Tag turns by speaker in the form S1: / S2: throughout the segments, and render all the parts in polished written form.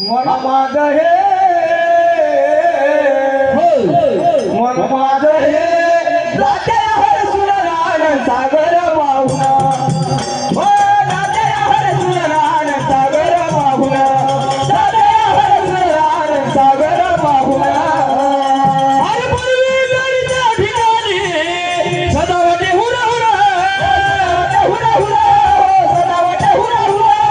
S1: मन माझं हे मन माझं हे जाते हर सुररान सागर वाहुना हो जाते हर सुररान सागर वाहुना जाते हर सुररान सागर वाहुना
S2: अरे पूर्वी गडीच्या ठिकाणी सदावटे हुरा हुरा
S1: हुरा हुरा सदावटे हुरा हुरा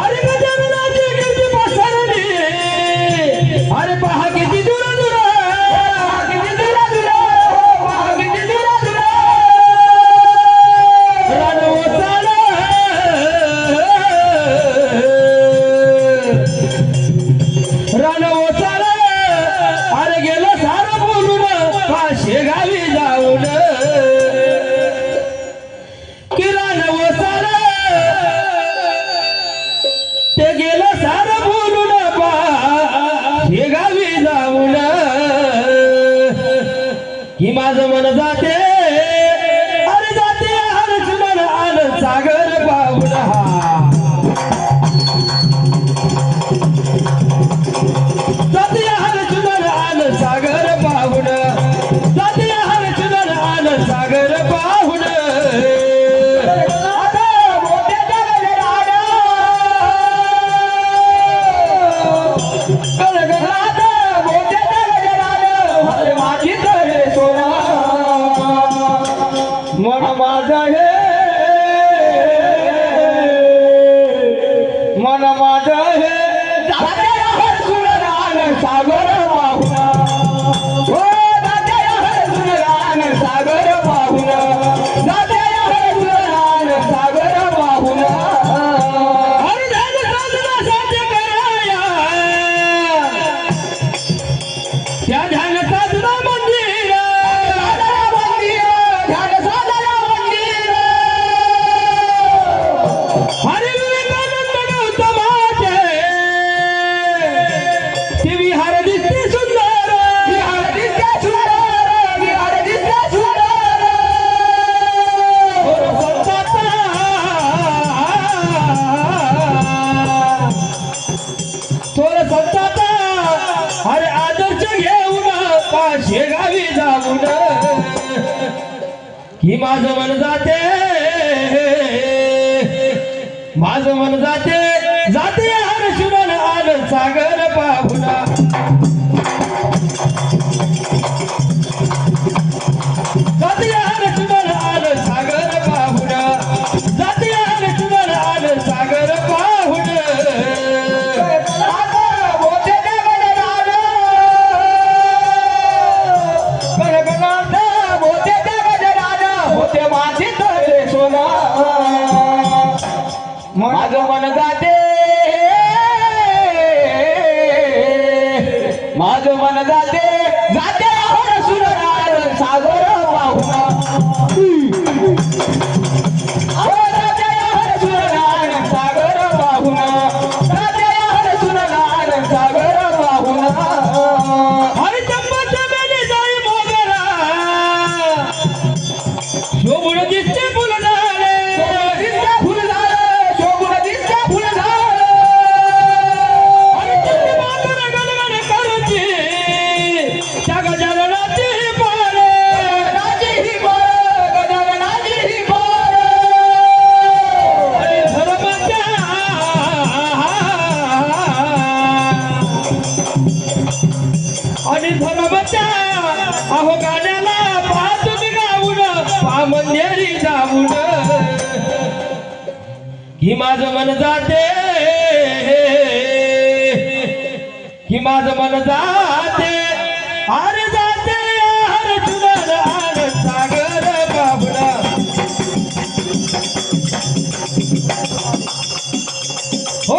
S2: अरे गजाननाची कीर्ती पसरली अरे पहा किती दूर दूर
S1: किती दुरा दुरा किती दुरा दुरा
S2: रण ओसाल रण ओसाल अरे गेलं सारं बोलून पाशे गावी जाऊन की रण ओसाल ते गेलं सारं बोलून पाशे गावी जाऊन की माझं मन जाते अरे जाते हरच मन आन सागर पाहुण जाते हरच मन आन सागर पाहुण जाते हरच मन आन सागर पाहुण
S1: आता मोठ्याच्या गजरानं गणगणात मोठ्याच्या गजरानं हरे माझी तळे सोना मन माझं हे मन माझं हे जाते हर सुररान सागर वाहुना हो जाते हर सुररान सागर वाहुना जाते हर सुररान सागर वाहुना
S2: अरे झालं साधना साध्य कराया त्या ध्यान साधना मंदिर हरे विवेकानंद गौतमाचे ते विहार दिसते सुंदर थोर संताचा अरे आदर्श घेऊन पाशे गावी जाऊन की माझं मन जाते माझं मन जाते जाते हर शुभन आन सागर पाहुणा जाते हर शुभन आन सागर पाहुणा जाते हर शुभन आन सागर पाहुण
S1: माझं मन जाते माझं मन जाते जाते हर सुररान सागर वाहुना हो जाते हर सुररान सागर वाहुना जाते हर सुररान सागर वाहुना
S2: हरी चंपाच्या बेली जाई मोगरा शोभून दिसते फुल झाले
S1: फुल झालं शोभून दिसते फुल झालं
S2: हरी चंपी मागण गणगण करूची त्या गजाननाची पारे
S1: गजाननाची ही बोल गजाननाची ही बोल
S2: हरी धर्माच्या आणि धर्माच्या अहो गाण्याला पाहतून गाऊन पामंदेरी जाऊन की माझं मन जाते की माझं मन जाते अरे जाते हर चुनर आन सागर बाबडा हो